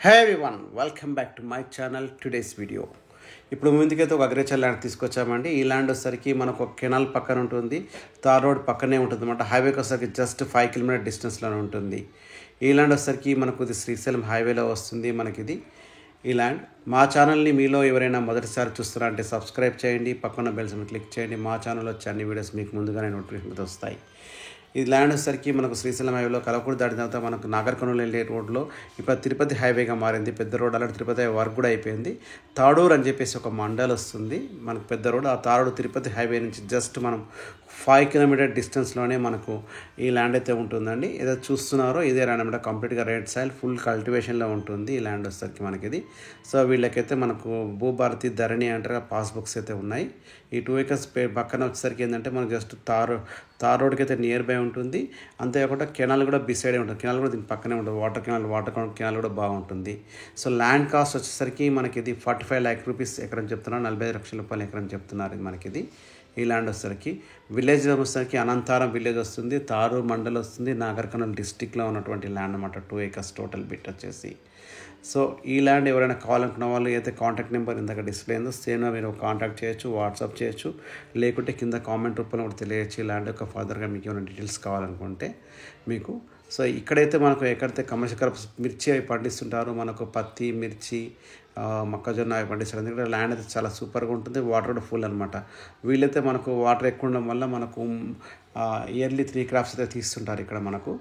Hey everyone, welcome back to my channel. Today's video ఇప్పుడు ముందుకైతే ఒక అగ్రికల్చర్ ల్యాండ్ తీసుకొచ్చామండి. ఈ ల్యాండ్ వచ్చేసరికి మనకు ఒక కెనాల్ పక్కన ఉంటుంది, తార్ రోడ్ పక్కనే ఉంటుంది అనమాట. హైవేకి వచ్చేసరికి జస్ట్ 5 కిలోమీటర్ డిస్టెన్స్లోనే ఉంటుంది. ఈ ల్యాండ్ వచ్చేసరికి మనకు ఇది శ్రీశైలం హైవేలో వస్తుంది. మనకిది ఈ ల్యాండ్. మా ఛానల్ని మీలో ఎవరైనా మొదటిసారి చూస్తారంటే సబ్స్క్రైబ్ చేయండి, పక్కన బెల్ సింబల్ క్లిక్ చేయండి. మా ఛానల్లో వచ్చే అన్ని వీడియోస్ మీకు ముందుగానే నోటిఫికేషన్ వస్తాయి. ఈ ల్యాండ్ వచ్చేసరికి మనకు శ్రీశైలం హైవేలో కలవకూరు దాటిన తర్వాత మనకు నాగర్ కర్నూలు వెళ్ళే రోడ్లో ఇప్పుడు తిరుపతి హైవేగా మారింది. పెద్ద రోడ్ అలాంటి తిరుపతి హైవే వర్క్ కూడా అయిపోయింది. తాడూరు అని చెప్పేసి ఒక మండల్ వస్తుంది మనకు పెద్ద రోడ్. ఆ తాడూరు తిరుపతి హైవే నుంచి జస్ట్ మనం 5 కిలోమీటర్ డిస్టెన్స్లోనే మనకు ఈ ల్యాండ్ అయితే ఉంటుందండి. ఏదో చూస్తున్నారో ఇదే ల్యాండ్ అనమాట. కంప్లీట్గా రెడ్ సాయిల్, ఫుల్ కల్టివేషన్లో ఉంటుంది ఈ ల్యాండ్ వచ్చేసరికి మనకిది. సో వీళ్ళకైతే మనకు భూభారతి, ధరణి అంటారు పాస్బుక్స్ అయితే ఉన్నాయి. ఈ 2 acres పక్కన వచ్చేసరికి ఏంటంటే మనకు జస్ట్ తార్ రోడ్కి అయితే నియర్ బై ఉంటుంది. అంతేకాకుండా కెనాల్ కూడా బిసైడే ఉంటుంది. కెనాల్ కూడా దీని పక్కనే ఉంటుంది. వాటర్ కెనాల్ కూడా బాగుంటుంది. సో ల్యాండ్ కాస్ట్ వచ్చేసరికి మనకి ఇది 45 lakh rupees ఎకరం చెప్తున్నారు. 45 లక్షల రూపాయలు ఎకరం చెప్తున్నారు ఇది మనకిది. ఈ ల్యాండ్ వచ్చేసరికి విలేజ్ వచ్చేసరికి అనంతారం విలేజ్ వస్తుంది, తారు మండల్ వస్తుంది, నాగర్ కర్నూలు డిస్టిక్లో ఉన్నటువంటి ల్యాండ్ అనమాట. 2 acres టోటల్ బిట్ వచ్చేసి. సో ఈ ల్యాండ్ ఎవరైనా కావాలనుకున్న వాళ్ళు అయితే కాంటాక్ట్ నెంబర్ ఇందాక డిస్ప్లే అయిందో సేమ్ మీరు కాంటాక్ట్ చేయొచ్చు, వాట్సాప్ చేయొచ్చు, లేకుంటే కింద కామెంట్ రూపంలో కూడా తెలియచ్చు. ఈ ల్యాండ్ యొక్క ఫర్దర్గా మీకు ఏమైనా డీటెయిల్స్ కావాలనుకుంటే మీకు. సో ఇక్కడైతే మనకు ఎక్కడైతే కమర్షియల్ మిర్చి అవి పండిస్తుంటారు, మనకు పత్తి, మిర్చి, మొక్కజొన్న అవి పండిస్తారు. ఎందుకంటే ల్యాండ్ అయితే చాలా సూపర్గా ఉంటుంది. వాటర్ కూడా ఫుల్ అనమాట. వీళ్ళైతే మనకు వాటర్ ఎక్కువ ఉండడం వల్ల మనకు ఇయర్లీ 3 crops అయితే తీస్తుంటారు ఇక్కడ మనకు.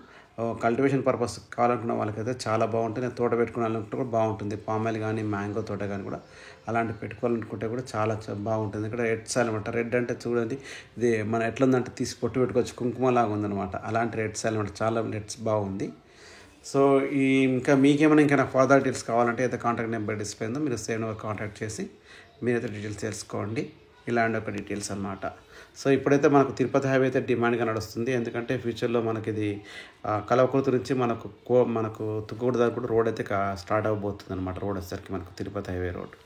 కల్టివేషన్ పర్పస్ కావాలనుకున్న వాళ్ళకైతే చాలా బాగుంటుంది. తోట పెట్టుకోవాలనుకుంటే కూడా బాగుంటుంది. పామాయిల్ కానీ మ్యాంగో తోట కానీ కూడా అలాంటి పెట్టుకోవాలనుకుంటే కూడా చాలా బాగుంటుంది. ఇక్కడ రెడ్ సాయిల్ అనమాట. రెడ్ అంటే చూడండి, ఇది మన ఎట్లుందంటే తీసి పొట్టు పెట్టుకోవచ్చు, కుంకుమలాగా ఉందన్నమాట. అలాంటి రెడ్ సాయిల్ అనమాట. చాలా రెడ్స్ బాగుంది. సో ఇంకా మీకేమైనా ఇంకా ఫర్దర్ డీటెయిల్స్ కావాలంటే అయితే కాంటాక్ట్ నెంబర్ డిస్ప్లే ఉందో మీరు సేమ్ నెంబర్ కాంటాక్ట్ చేసి మీరైతే డీటెయిల్స్ తెలుసుకోండి. ఇలాంటి ఒక డీటెయిల్స్ అనమాట. సో ఇప్పుడైతే మనకు తిరుపతి హైవే అయితే డిమాండ్గా నడుస్తుంది. ఎందుకంటే ఫ్యూచర్లో మనకి ఇది కలవకుర్తి నుంచి మనకు తుక్కుగూడ దాకా కూడా రోడ్ అయితే స్టార్ట్ అవ్వబోతుంది అనమాట. రోడ్ వచ్చేసరికి మనకు తిరుపతి హైవే రోడ్.